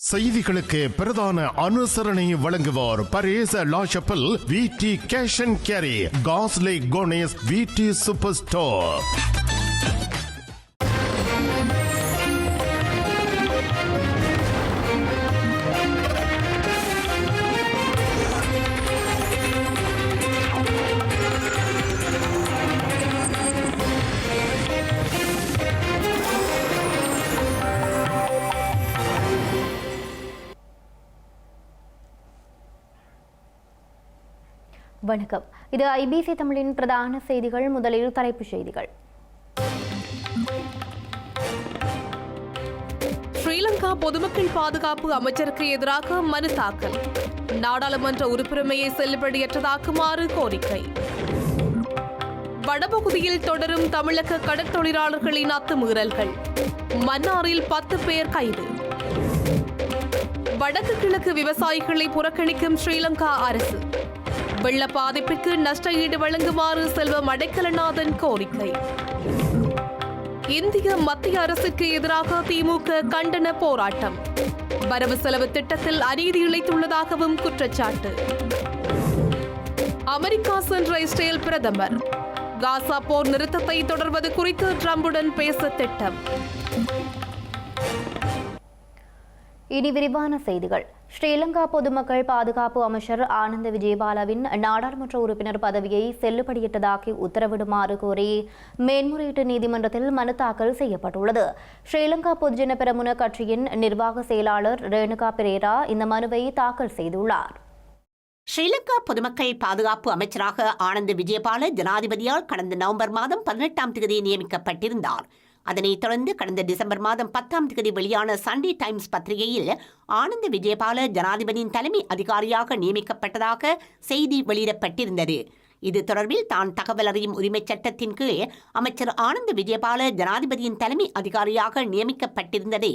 செய்திகளுக்கு பிரதான அனுசரணை வழங்குவோர் பரேச லாஷப்பல் விடி கேஷ் அண்ட் கேரி காஸ்லே கோனேஸ் விடி சூப்பர் ஸ்டோர். வணக்கம். இது ஐபிசி தமிழின் பிரதான செய்திகள். முதலில் தலைப்புச் செய்திகள். ஸ்ரீலங்கா பொதுமக்கள் பாதுகாப்பு அமைச்சருக்கு எதிராக மனு தாக்கல். நாடாளுமன்ற உறுப்புரிமையை செல்லுபடியற்றதாக்குமாறு கோரிக்கை. வடபகுதியில் தொடரும் தமிழக கடற்தொழிலாளர்களின் அத்துமீறல்கள். மன்னாரில் 10 பேர் கைது. வடக்கு கிழக்கு விவசாயிகளை புறக்கணிக்கும் ஸ்ரீலங்கா அரசு. வெள்ள பாதிப்புக்கு நஷ்ட ஈடு வழங்குமாறு செல்வம் அடைக்கலநாதன் கோரிக்கை. இந்திய மத்திய அரசுக்கு எதிராக திமுக கண்டன போராட்டம். வரவு செலவு திட்டத்தில் அநீதி இழைத்துள்ளதாகவும் குற்றச்சாட்டு. அமெரிக்கா சென்ற இஸ்ரேல் பிரதமர். காசா போர் நிறுத்தத்தை தொடர்வது குறித்து ட்ரம்புடன் பேச திட்டம். இனி விரிவான செய்திகள். ஸ்ரீலங்கா பொதுமக்கள் பாதுகாப்பு அமைச்சர் ஆனந்த விஜயபாலவின் நாடாளுமன்ற உறுப்பினர் பதவியை செல்லுபடியிட்டதாக்கி உத்தரவிடுமாறு கோரி மேன்முறையீட்டு நீதிமன்றத்தில் மனு தாக்கல் செய்யப்பட்டுள்ளது. ஸ்ரீலங்கா பொதுஜன பெரமுன கட்சியின் நிர்வாக செயலாளர் ரேணுகா பிரேரா இந்த மனுவை தாக்கல் செய்துள்ளார். ஸ்ரீலங்கா பொதுமக்கள் பாதுகாப்பு அமைச்சராக ஆனந்த விஜயபால ஜனாதிபதியால் கடந்த நவம்பர் மாதம் 18ஆம் தேதி நியமிக்கப்பட்டிருந்தார். அதனைத் தொடர்ந்து கடந்த டிசம்பர் மாதம் 10ஆம் தேதி வெளியான சண்டே டைம்ஸ் பத்திரிகையில் ஆனந்த விஜயபால ஜனாதிபதியின் தலைமை அதிகாரியாக நியமிக்கப்பட்டதாக செய்தி வெளியிடப்பட்டிருந்தது. இது தொடர்பில் தான் தகவல் அறியும் உரிமைச் சட்டத்தின் கீழ் அமைச்சர் ஆனந்த விஜயபால ஜனாதிபதியின் தலைமை அதிகாரியாக நியமிக்கப்பட்டிருந்ததை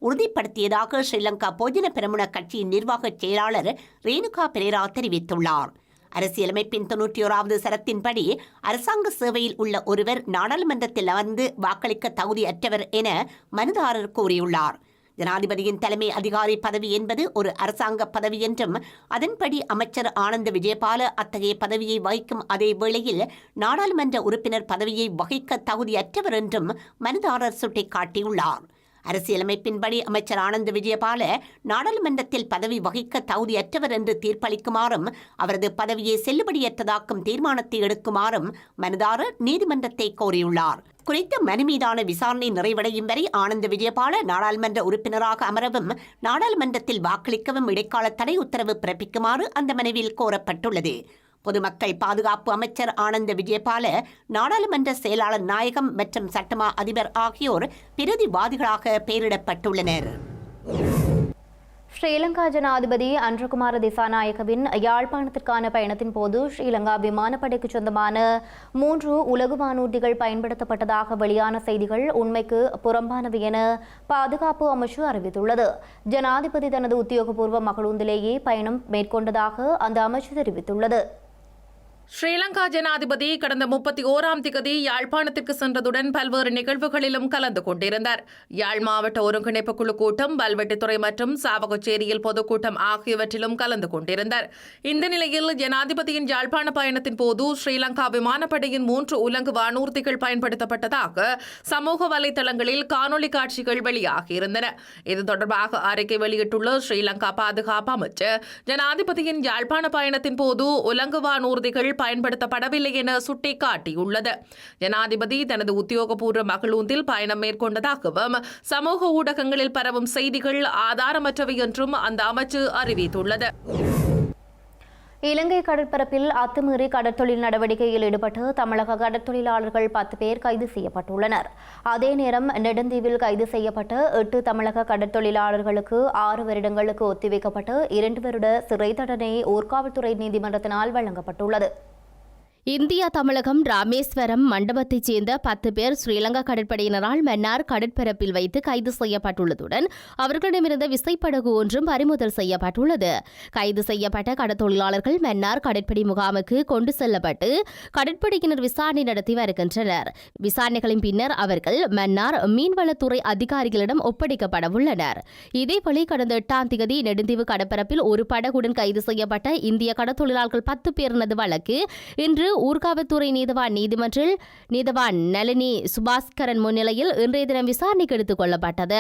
உறுதிப்படுத்தியதாக ஸ்ரீலங்கா பொதுஜன பெரமுன கட்சியின் நிர்வாக செயலாளர் ரேணுகா பிரேரா தெரிவித்துள்ளார். அரசியலமைப்பின் 91வது சரத்தின்படி அரசாங்க சேவையில் உள்ள ஒருவர் நாடாளுமன்றத்தில் அமர்ந்து வாக்களிக்க தகுதியற்றவர் என மனுதாரர் கூறியுள்ளார். ஜனாதிபதியின் தலைமை அதிகாரி பதவி என்பது ஒரு அரசாங்க பதவி என்றும் அதன்படி அமைச்சர் ஆனந்த விஜயபால அத்தகைய பதவியை வகிக்கும் அதே வேளையில் நாடாளுமன்ற உறுப்பினர் பதவியை வகிக்க தகுதியற்றவர் என்றும் மனுதாரர் சுட்டிக்காட்டியுள்ளார். அரசியலமைப்பின்படி அமைச்சர் ஆனந்த விஜயபால நாடாளுமன்றத்தில் பதவி வகிக்க தகுதியற்றவர் என்று தீர்ப்பளிக்குமாறும் அவரது பதவியை செல்லுபடியற்றதாக்கும் தீர்மானத்தை எடுக்குமாறும் மனுதாரர் நீதிமன்றத்தை கோரியுள்ளார். குறித்த மனு மீதான விசாரணை நிறைவடையும் வரை ஆனந்த விஜயபால நாடாளுமன்ற உறுப்பினராக அமரவும் நாடாளுமன்றத்தில் வாக்களிக்கவும் இடைக்கால தடை உத்தரவு பிறப்பிக்குமாறு அந்த மனுவில் கோரப்பட்டுள்ளது. பொதுமக்கள் பாதுகாப்பு அமைச்சர் ஆனந்த விஜயபால நாடாளுமன்ற செயலாளர் நாயகம் மற்றும் சட்டமா அதிபர் ஆகியோர் பிரதிவாதிகளாக பெயரிடப்பட்டுள்ளனர். ஸ்ரீலங்கா ஜனாதிபதி அன்றகுமார திசாநாயக்கவின் யாழ்ப்பாணத்திற்கான பயணத்தின் போது ஸ்ரீலங்கா விமானப்படைக்கு சொந்தமான 3 உலகு வானூர்திகள் பயன்படுத்தப்பட்டதாக வெளியான செய்திகள் உண்மைக்கு புறம்பானவை என பாதுகாப்பு அமைச்சு அறிவித்துள்ளது. ஜனாதிபதி தனது உத்தியோகபூர்வ மகளூந்திலேயே பயணம் மேற்கொண்டதாக அந்த அமைச்சு தெரிவித்துள்ளது. ஸ்ரீலங்கா ஜனாதிபதி கடந்த 31ஆம் திகதி யாழ்ப்பாணத்திற்கு சென்றதுடன் பல்வேறு நிகழ்வுகளிலும் கலந்து கொண்டிருந்தார். யாழ் மாவட்ட ஒருங்கிணைப்பு குழு கூட்டம், பல்வெட்டித்துறை மற்றும் சாவகச்சேரியில் பொதுக்கூட்டம் ஆகியவற்றிலும் கலந்து கொண்டிருந்தார். இந்த நிலையில் ஜனாதிபதியின் யாழ்ப்பாண பயணத்தின் போது ஸ்ரீலங்கா விமானப்படையின் 3 உலங்கு வானூர்திகள் பயன்படுத்தப்பட்டதாக சமூக வலைதளங்களில் காணொலி காட்சிகள் வெளியாகியிருந்தன. இது தொடர்பாக அறிக்கை வெளியிட்டுள்ள ஸ்ரீலங்கா பாதுகாப்பு அமைச்சர், ஜனாதிபதியின் யாழ்ப்பாண பயணத்தின் போது உலங்கு வானூர்திகள் பயன்படுத்தப்படவில்லை என சுட்டிக்காட்டியுள்ளது. ஜனாதிபதி தனது உத்தியோகபூர்வ மகளூந்தில் பயணம் மேற்கொண்டதாகவும் சமூக ஊடகங்களில் பரவும் செய்திகள் ஆதாரமற்றவை என்றும் அந்த அமைச்சு அறிவித்துள்ளது. இலங்கை கடற்பரப்பில் அத்துமீறி கடற்தொழில் நடவடிக்கையில் ஈடுபட்டு தமிழக கடற்தொழிலாளர்கள் 10 பேர் கைது செய்யப்பட்டுள்ளனர். அதே நேரம் நெடுந்தீவில் கைது செய்யப்பட்ட 8 தமிழக கடற்தொழிலாளர்களுக்கு 6 வருடங்களுக்கு ஒத்திவைக்கப்பட்டு 2 வருட சிறை தண்டனை ஊர்காவல்துறை நீதிமன்றத்தினால் வழங்கப்பட்டுள்ளது. இந்தியா தமிழகம் ராமேஸ்வரம் மண்டபத்தைச் சேர்ந்த 10 பேர் ஸ்ரீலங்கா கடற்படையினரால் மன்னார் கடற்பரப்பில் வைத்து கைது செய்யப்பட்டுள்ளதுடன் அவர்களிடமிருந்த விசைப்படகு ஒன்றும் பறிமுதல் செய்யப்பட்டுள்ளது. கைது செய்யப்பட்ட கடற்தொழிலாளர்கள் மன்னார் கடற்படை முகாமுக்கு கொண்டு செல்லப்பட்டு கடற்படையினர் விசாரணை நடத்தி வருகின்றனர். விசாரணைகளின் பின்னர் அவர்கள் மன்னார் மீன்வளத்துறை அதிகாரிகளிடம் ஒப்படைக்கப்பட உள்ளனர். இதேபோல கடந்த 8ஆம் தேதி நெடுந்தீவு கடற்பரப்பில் ஒரு படகுடன் கைது செய்யப்பட்ட இந்திய கடற்தொழிலாளர்கள் 10 பேரினது வழக்கு இன்று ஊர்காவல்துறை நீதிமன்றில் நீதவான் நளினி சுபாஸ்கரன் முன்னிலையில் இன்றைய தினம் விசாரணைக்கு எடுத்துக் கொள்ளப்பட்டது.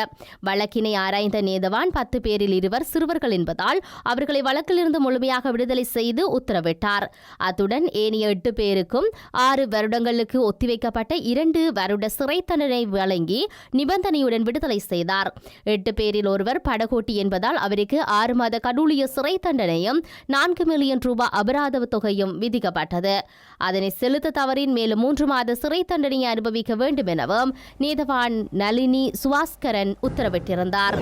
வழக்கினை ஆராய்ந்த நீதவான் 10 பேரில் 2 சிறுவர்கள் என்பதால் அவர்களை வழக்கிலிருந்து முழுமையாக விடுதலை செய்து உத்தரவிட்டார். அத்துடன் ஏனைய 8 பேருக்கும் 6 வருடங்களுக்கு ஒத்திவைக்கப்பட்ட 2 வருட சிறை தண்டனை வழங்கி நிபந்தனையுடன் விடுதலை செய்தார். 8 பேரில் ஒருவர் படகோட்டி என்பதால் அவருக்கு 6 மாத கடூழிய சிறை தண்டனையும் 4 மில்லியன் ரூபாய் அபராத தொகையும் விதிக்கப்பட்டது. அதனை செலுத்த தவறின் மேலும் 3 மாத சிறை தண்டனையை அனுபவிக்க வேண்டும் எனவும் நீதவான் நளினி சுபாஸ்கரன் உத்தரவிட்டிருந்தார்.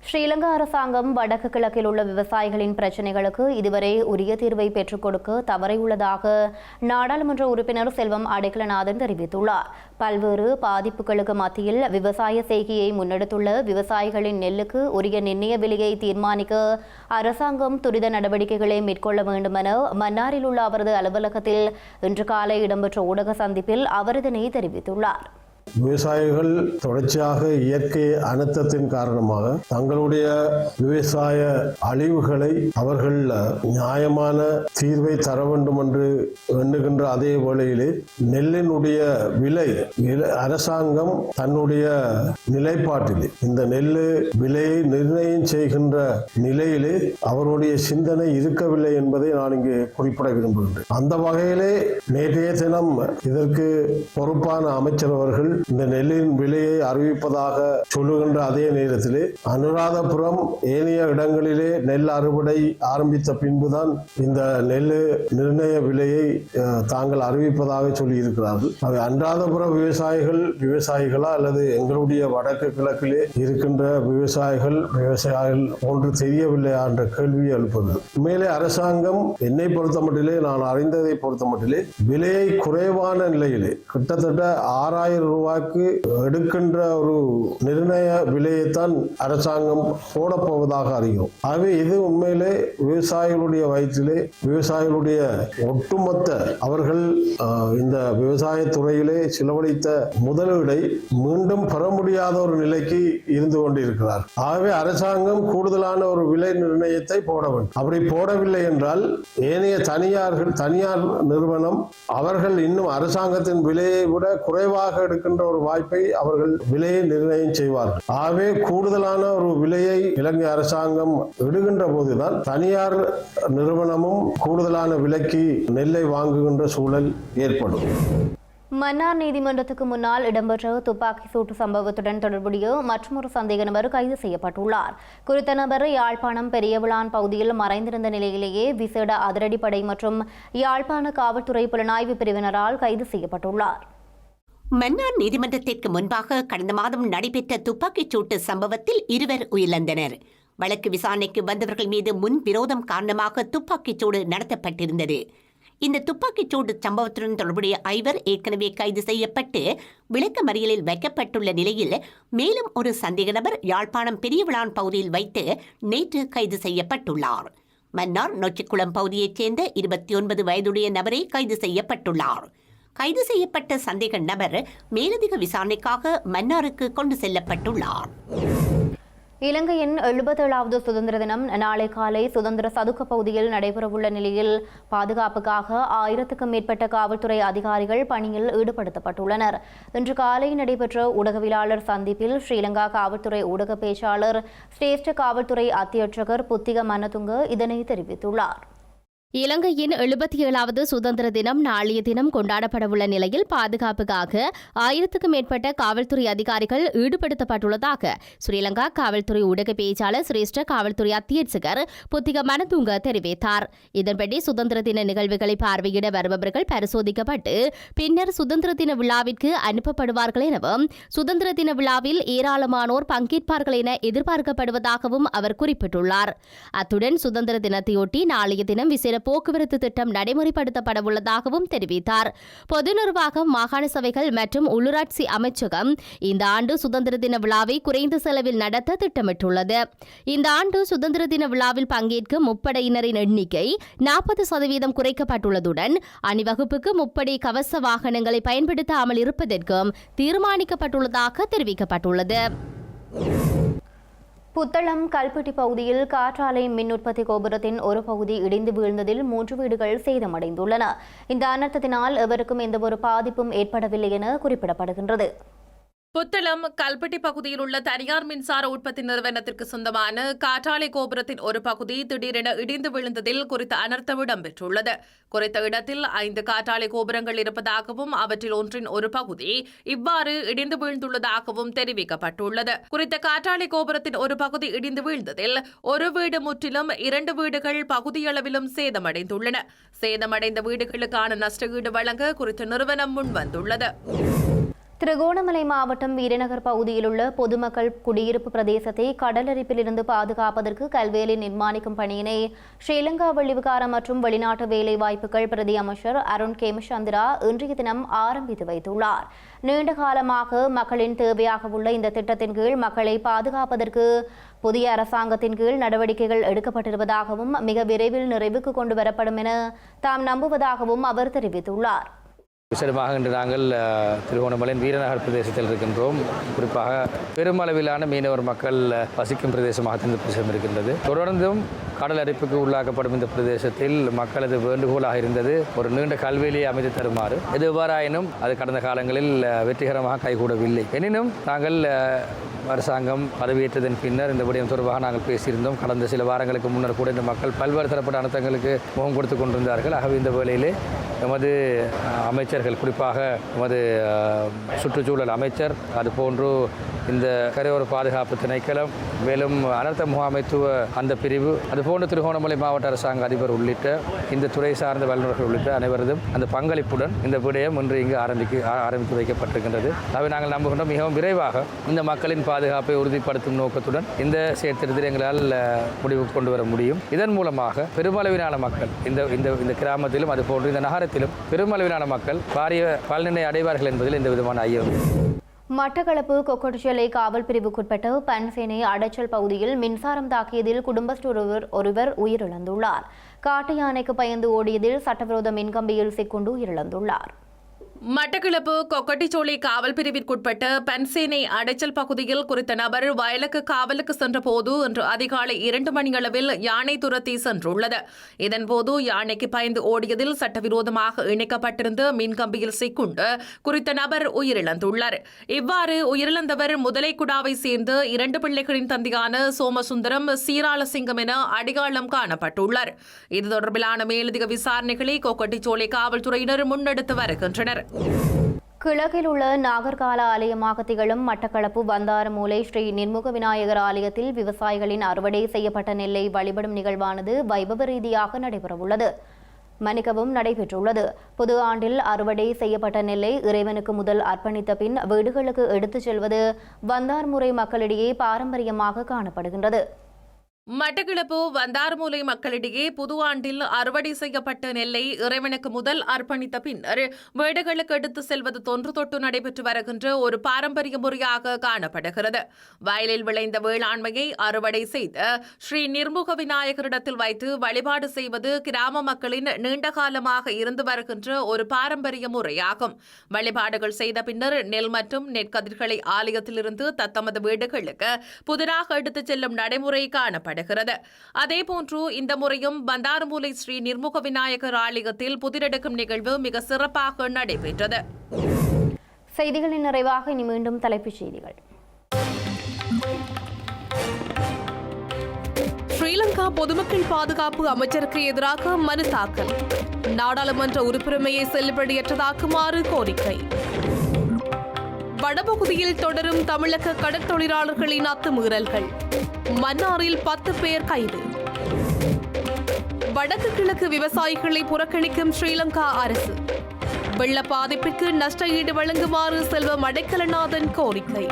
ஸ்ரீலங்கா அரசாங்கம் வடக்கு கிழக்கில் உள்ள விவசாயிகளின் பிரச்சினைகளுக்கு இதுவரை உரிய தீர்வை பெற்றுக் கொடுக்க தவறியுள்ளதாக நாடாளுமன்ற உறுப்பினர் செல்வம் அடைக்கலநாதன் தெரிவித்துள்ளார். பல்வேறு பாதிப்புகளுக்கு மத்தியில் விவசாய செய்கையை முன்னெடுத்துள்ள விவசாயிகளின் நெல்லுக்கு உரிய நிர்ணய விலையை தீர்மானிக்க அரசாங்கம் துரித நடவடிக்கைகளை மேற்கொள்ள வேண்டும் என மன்னாரில் உள்ள அவரது அலுவலகத்தில் இன்று காலை இடம்பெற்ற ஊடக சந்திப்பில் அவர் இதனை தெரிவித்துள்ளார். விவசாயிகள் தொடர்ச்சியாக இயற்கை அனர்த்தத்தின் காரணமாக தங்களுடைய விவசாய அழிவுகளை அவர்கள் நியாயமான தீர்வை தர வேண்டும் என்று எண்ணுகின்ற அதே வேளையிலே நெல்லினுடைய விலை அரசாங்கம் தன்னுடைய நிலைப்பாட்டிலே இந்த நெல்லு விலையை நிர்ணயம் செய்கின்ற நிலையிலே அவருடைய சிந்தனை இருக்கவில்லை என்பதை நான் இங்கு குறிப்பிட விரும்புகின்றேன். அந்த வகையிலே நேற்றைய தினம் இதற்கு பொறுப்பான அமைச்சர் அவர்கள் இந்த நெல்லின் விலையை அறிவிப்பதாக சொல்லுகின்ற அதே நேரத்திலே அனுராதபுரம் ஏனைய இடங்களிலே நெல் அறுவடை ஆரம்பித்த பின்புதான் இந்த நெல் நிர்ணய விலையை தாங்கள் அறிவிப்பதாக சொல்லி இருக்கிறார்கள். அனுராதபுரம் விவசாயிகளா அல்லது எங்களுடைய வடக்கு கிழக்கிலே இருக்கின்ற விவசாயிகள் ஒன்று தெரியவில்லையா என்ற கேள்வியை எழுப்பது. மேலே அரசாங்கம் என்னை பொறுத்த மட்டிலே நான் அறிந்ததை பொறுத்த மட்டிலே விலையை குறைவான நிலையிலே கிட்டத்தட்ட 6,000 ரூபாய்க்கு எடுக்கின்ற ஒரு நிர்ணய விலையைத்தான் அரசாங்கம் போடப்போவதாக அறிகிறோம். ஆகவே இது உண்மையிலே விவசாயிகளுடைய வயிற்றிலே விவசாயிகளுடைய ஒட்டுமொத்த அவர்கள் இந்த விவசாய துறையிலே செலவழித்த முதலீடை மீண்டும் பெற முடியாத ஒரு நிலைக்கு இருந்து கொண்டிருக்கிறார். ஆகவே அரசாங்கம் கூடுதலான ஒரு விலை நிர்ணயத்தை போட வேண்டும். அப்படி போடவில்லை என்றால் ஏனைய தனியார் நிறுவனம் அவர்கள் இன்னும் அரசாங்கத்தின் விலையை விட குறைவாக எடுக்கின்ற ஒரு வாய்ப்பை அவர்கள் விலையை நிர்ணயம் செய்வார்கள். ஆகவே கூடுதலான ஒரு விலையை இலங்கை அரசாங்கம் இடுகின்ற போதுதான் தனியார் நிறுவனமும் கூடுதலான விலைக்கு நெல்லை வாங்குகின்ற சூழல் ஏற்படும். மன்னார் நீதிமன்றத்துக்கு முன்னால் இடம்பெற்ற துப்பாக்கி சூட்டு சம்பவத்துடன் தொடர்புடைய மற்றொரு சந்தேக நபர் கைது செய்யப்பட்டுள்ளார். குறித்த நபர் யாழ்ப்பாணம் பெரியவிளான் பகுதியில் மறைந்திருந்த நிலையிலேயே விசேட அதிரடிப்படை மற்றும் யாழ்ப்பாண காவல்துறை புலனாய்வு பிரிவினரால் கைது செய்யப்பட்டுள்ளார். மன்னார் நீதிமன்றத்திற்கு முன்பாக கடந்த மாதம் நடைபெற்ற துப்பாக்கிச் சூட்டு சம்பவத்தில் 2 உயிரிழந்தனர். வழக்கு விசாரணைக்கு வந்தவர்கள் மீது முன் விரோதம் காரணமாக துப்பாக்கிச் சூடு நடத்தப்பட்டிருந்தது. இந்த துப்பாக்கிச் சூடு சம்பவத்துடன் தொடர்புடைய 5 ஏற்கனவே கைது செய்யப்பட்டு விளக்கமறியலில் வைக்கப்பட்டுள்ள நிலையில் மேலும் ஒரு சந்தேக நபர் யாழ்ப்பாணம் பெரியவிளான் பகுதியில் வைத்து நேற்று கைது செய்யப்பட்டுள்ளார். மன்னார் நொச்சிக்குளம் பகுதியைச் சேர்ந்த 29 வயதுடைய நபரை கைது செய்யப்பட்டுள்ளார். கைது செய்யப்பட்ட சந்தேக நபர் மேலதிக விசாரணைக்காக மன்னாருக்கு கொண்டு செல்லப்பட்டுள்ளார். இலங்கையின் 77வது சுதந்திர தினம் நாளை காலை சுதந்திர சதுக்க பகுதியில் நடைபெறவுள்ள நிலையில் பாதுகாப்புக்காக 1000க்கும் மேற்பட்ட காவல்துறை அதிகாரிகள் பணியில் ஈடுபடுத்தப்பட்டுள்ளனர். இன்று காலை நடைபெற்ற ஊடகவியலாளர் சந்திப்பில் ஸ்ரீலங்கா காவல்துறை ஊடக பேச்சாளர் சிரேஷ்ட காவல்துறை அத்தியட்சகர் புத்திக மன்னதுங்க இதனை தெரிவித்துள்ளார். இலங்கையின் 77வது சுதந்திர தினம் நாளைய தினம் கொண்டாடப்படவுள்ள நிலையில் பாதுகாப்புக்காக 1000க்கும் மேற்பட்ட காவல்துறை அதிகாரிகள் ஈடுபடுத்தப்பட்டுள்ளதாக ஸ்ரீலங்கா காவல்துறை ஊடக பேச்சாளர் சிரேஷ்ட காவல்துறை அத்தியட்சகர் புத்திக மனதுங்க தெரிவித்தார். இதன்படி சுதந்திர தின நிகழ்வுகளை பார்வையிட வருபவர்கள் பரிசோதிக்கப்பட்டு பின்னர் சுதந்திர தின விழாவிற்கு அனுப்பப்படுவார்கள் எனவும் சுதந்திர தின விழாவில் ஏராளமானோர் பங்கேற்பார்கள் என எதிர்பார்க்கப்படுவதாகவும் அவர் குறிப்பிட்டுள்ளார். அத்துடன் சுதந்திர தினத்தையொட்டி நாளைய தினம் விசேட போக்குவரத்து திட்டம் நடைமுறைப்படுத்தப்பட உள்ளதாகவும் தெரிவித்தார். பொது நிர்வாகம், மாகாண சபைகள் மற்றும் உள்ளூராட்சி அமைச்சகம் இந்த ஆண்டு சுதந்திர தின விழாவை குறைந்த செலவில் நடத்த திட்டமிட்டுள்ளது. இந்த ஆண்டு சுதந்திர தின விழாவில் பங்கேற்கும் முப்படையினரின் எண்ணிக்கை 40% குறைக்கப்பட்டுள்ளதுடன் அணிவகுப்புக்கு முப்படை கவச வாகனங்களை பயன்படுத்தாமல் இருப்பதற்கும் தீர்மானிக்கப்பட்டுள்ளதாக தெரிவிக்கப்பட்டுள்ளது. புத்தளம் கல்பட்டி பகுதியில் காற்றாலை மின் உற்பத்தி கோபுரத்தின் ஒரு பகுதி இடிந்து வீழ்ந்ததில் 3 வீடுகள் சேதமடைந்துள்ளன. இந்த அனர்த்தத்தினால் எவருக்கும் எந்தவொரு பாதிப்பும் ஏற்படவில்லை என குறிப்பிடப்படுகின்றது. புத்தளம் கல்பட்டி பகுதியில் உள்ள தனியார் மின்சார உற்பத்தி நிறுவனத்திற்கு சொந்தமான காற்றாலை கோபுரத்தின் ஒரு பகுதி திடீரென இடிந்து விழுந்ததில் குறித்த அனர்த்தம் இடம்பெற்றுள்ளது. குறித்த இடத்தில் 5 காற்றாலை கோபுரங்கள் இருப்பதாகவும் அவற்றில் ஒன்றின் ஒரு பகுதி இவ்வாறு இடிந்து வீழ்ந்துள்ளதாகவும் தெரிவிக்கப்பட்டுள்ளது. குறித்த காற்றாலை கோபுரத்தின் ஒரு பகுதி இடிந்து வீழ்ந்ததில் ஒரு வீடு முற்றிலும் 2 வீடுகள் பகுதியளவிலும் சேதமடைந்துள்ளன. சேதமடைந்த வீடுகளுக்கான நஷ்டஈடு வழங்க குறித்த நிறுவனம் முன்வந்துள்ளது. திருகோணமலை மாவட்டம் வீரநகர் பகுதியில் உள்ள பொதுமக்கள் குடியிருப்பு பிரதேசத்தை கடலரிப்பிலிருந்து பாதுகாப்பதற்கு கல்வேலி நிர்மாணிக்கும் பணியினை ஸ்ரீலங்கா வெளிவிகாரம் மற்றும் வெளிநாட்டு வேலைவாய்ப்புகள் பிரதி அமைச்சர் அருண் கேமசந்திரா இன்றைய தினம் ஆரம்பித்து வைத்துள்ளார். நீண்ட காலமாக மக்களின் தேவையாக உள்ள இந்த திட்டத்தின் கீழ் மக்களை பாதுகாப்பதற்கு புதிய அரசாங்கத்தின் கீழ் நடவடிக்கைகள் எடுக்கப்பட்டிருப்பதாகவும் மிக விரைவில் நிறைவுக்கு கொண்டு வரப்படும் என தாம் நம்புவதாகவும் அவர் தெரிவித்துள்ளார். விசேடமாக இன்று நாங்கள் திருகோணமலையின் வீரநகர் பிரதேசத்தில் இருக்கின்றோம். குறிப்பாக பெருமளவிலான மீனவர் மக்கள் வசிக்கும் பிரதேசமாக இந்த பிரதேசம் இருக்கின்றது. தொடர்ந்தும் கடல் அரிப்புக்கு உள்ளாக்கப்படும் இந்த பிரதேசத்தில் மக்களது வேண்டுகோளாக இருந்தது ஒரு நீண்ட கல்வேலியை அமைத்து தருமாறு. எது எவ்வாறாயினும் அது கடந்த காலங்களில் வெற்றிகரமாக கைகூடவில்லை. எனினும் நாங்கள் அரசாங்கம் பதவியேற்றதன் பின்னர் இந்த விடயம் தொடர்பாக நாங்கள் பேசியிருந்தோம். கடந்த சில வாரங்களுக்கு முன்னர் கூட இந்த மக்கள் பல்வேறு தரப்பட்ட அனர்த்தங்களுக்கு முகம் கொடுத்து கொண்டிருந்தார்கள். ஆகவே இந்த வேளையிலே எமது அமைச்சர்கள், குறிப்பாக எமது சுற்றுச்சூழல் அமைச்சர், அதுபோன்று இந்த கரையோர பாதுகாப்பு திணைக்களம், மேலும் அனர்த்த முகாமைத்துவ அந்த பிரிவு, அதுபோன்று திருகோணமலை மாவட்ட அரசாங்க அதிபர் உள்ளிட்ட இந்த துறை சார்ந்த வல்லுநர்கள் உள்ளிட்ட அனைவரதும் அந்த பங்களிப்புடன் இந்த விடயம் இன்று இங்கு ஆரம்பித்து வைக்கப்பட்டிருக்கின்றது. அவை நாங்கள் நம்புகின்றோம் மிகவும் விரைவாக இந்த மக்களின் பாதுகாப்பை உறுதிப்படுத்தும் நோக்கத்துடன் இந்த செயற்திட்டத்தில் எங்களால் முடிவு கொண்டு வர முடியும். இதன் மூலமாக பெருமளவிலான மக்கள் இந்த கிராமத்திலும் அதுபோன்று இந்த நகரத்திலும் பெருமளவிலான மக்கள் பாரிய பலனினை அடைவார்கள் என்பதில் எந்த விதமான ஐயம். மட்டக்களப்பு கொக்கட்டிச்சோலை காவல் பிரிவுக்குட்பட்ட பன்சேனை அடைச்சல் பகுதியில் மின்சாரம் தாக்கியதில் குடும்பஸ்தர் ஒருவர் உயிரிழந்துள்ளார். காட்டு யானைக்கு பயந்து ஓடியதில் சட்டவிரோத மின்கம்பியில் சிக்குண்டு உயிரிழந்துள்ளார். மட்டக்களப்பு கொக்கட்டிச்சோலை காவல் பிரிவிற்குட்பட்ட பன்சேனை அடைச்சல் பகுதியில் குறித்த நபர் வயலுக்கு காவலுக்கு சென்றபோது இன்று அதிகாலை 2 மணியளவில் யானை துரத்தி சென்றுள்ளது. இதன்போது யானைக்கு பயந்து ஓடியதில் சட்டவிரோதமாக இணைக்கப்பட்டிருந்த மின்கம்பியில் சிக்குண்டு குறித்த நபர் உயிரிழந்துள்ளார். இவ்வாறு உயிரிழந்தவர் முதலைக்குடாவை சேர்ந்த 2 பிள்ளைகளின் தந்தையான சோமசுந்தரம் சீராளசிங்கம் என அடையாளம் காணப்பட்டுள்ளார். இது தொடர்பிலான மேலதிக விசாரணைகளை கொக்கட்டிச்சோலை காவல்துறையினர் முன்னெடுத்து வருகின்றனர். கிழக்கில் உள்ள நாகர்கால ஆலயமாக திகழும் மட்டக்களப்பு வந்தாரமூலை ஸ்ரீ நிர்முக விநாயகர் ஆலயத்தில் விவசாயிகளின் அறுவடை செய்யப்பட்ட நெல்லை வழிபடும் நிகழ்வானது வைபவ ரீதியாக நடைபெற்றுள்ளது. புது ஆண்டில் அறுவடை செய்யப்பட்ட நெல்லை இறைவனுக்கு முதல் அர்ப்பணித்த பின் வீடுகளுக்கு எடுத்துச் செல்வது வந்தார்முறை மக்களிடையே பாரம்பரியமாக காணப்படுகின்றது. மட்டக்களப்பு வந்தாரமூலை மக்களிடையே புது ஆண்டில் அறுவடை செய்யப்பட்ட நெல்லை இறைவனுக்கு முதல் அர்ப்பணித்த பின்னர் வீடுகளுக்கு எடுத்து செல்வது தொன்று தொட்டு நடைபெற்று வருகின்ற ஒரு பாரம்பரிய முறையாக காணப்படுகிறது. வயலில் விளைந்த வேளாண்மையை அறுவடை செய்து ஸ்ரீ நிர்முக விநாயகரிடத்தில் வைத்து வழிபாடு செய்வது கிராம மக்களின் நீண்ட காலமாக இருந்து வருகின்ற ஒரு பாரம்பரிய முறையாகும். வழிபாடுகள் செய்த பின்னர் நெல் மற்றும் நெற்கதிர்களை ஆலயத்திலிருந்து தத்தமது வீடுகளுக்கு புதிதாக எடுத்துச் செல்லும் நடைமுறை காணப்படுகிறது. அதேபோன்று இந்த முறையும் பந்தாரமூலை ஸ்ரீ நிர்முக விநாயகர் ஆலயத்தில் புதிரெடுக்கும் நிகழ்வு மிக சிறப்பாக நடைபெற்றது. செய்திகளின் நிறைவாக இனி மீண்டும் தலைப்புச் செய்திகள். ஸ்ரீலங்கா பொதுமக்கள் பாதுகாப்பு அமைச்சருக்கு எதிராக மனு தாக்கல். நாடாளுமன்ற உறுப்பினரையை செல்லுபடியற்றதாக்குமாறு கோரிக்கை. வடபகுதியில் தொடரும் தமிழக கடற்தொழிலாளர்களின் அத்துமீறல்கள். மன்னாரில் 10 பேர் கைது. வடக்கு கிழக்கு விவசாயிகளை புறக்கணிக்கும் ஸ்ரீலங்கா அரசு. வெள்ள பாதிப்பிற்கு நஷ்ட ஈடு வழங்குமாறு செல்வம் அடைக்கலநாதன் கோரிக்கை.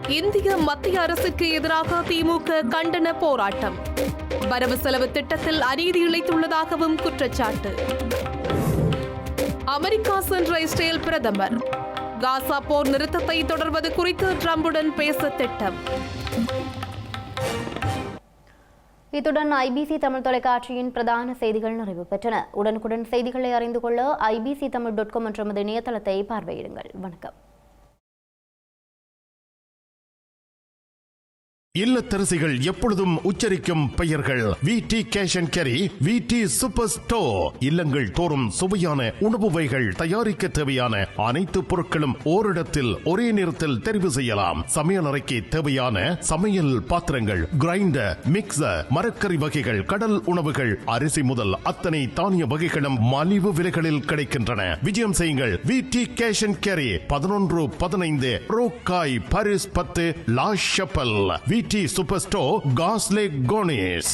இந்திய மத்திய அரசுக்கு எதிராக திமுக கண்டன போராட்டம். வரவு செலவு திட்டத்தில் அநீதி இழைத்துள்ளதாகவும் குற்றச்சாட்டு. அமெரிக்கா சென்ற இஸ்ரேல் பிரதமர். காசா போர் நிறுத்தத்தை தொடர்வது குறித்து ட்ரம்புடன் பேச திட்டம். இத்துடன் ஐபிசி தமிழ் தொலைக்காட்சியின் பிரதான செய்திகள் நிறைவு பெற்றன. உடனுக்குடன் செய்திகளை அறிந்து கொள்ள ibctamil.com என்ற இணையதளத்தை பார்வையிடுங்கள். வணக்கம். இல்லத்தரசிகள் எப்பொழுதும் உச்சரிக்கும் பெயர்கள் விடி கேஷ் அண்ட் கேரி, விடி சூப்பர் ஸ்டோர். இல்லங்கள் தோறும் சுவையான உணவு வகைகள் தயாரிக்க தேவையான அனைத்து பொருட்களும் ஓரிடத்தில் ஒரே நேரத்தில் தெரிவு செய்யலாம். சமையல் அறைக்கு தேவையான சமையல் பாத்திரங்கள், கிரைண்டர், மிக்சர், மரக்கறி வகைகள், கடல் உணவுகள், அரிசி முதல் அத்தனை தானிய வகைகளும் மலிவு விலைகளில் கிடைக்கின்றன. விஜயம் செய்யுங்கள். விடி கேஷ் அண்ட் கேரி, 1115 ரோக்காய், Paris 10, La Chapelle. VT super store, காஸ்லே கோனேஸ்.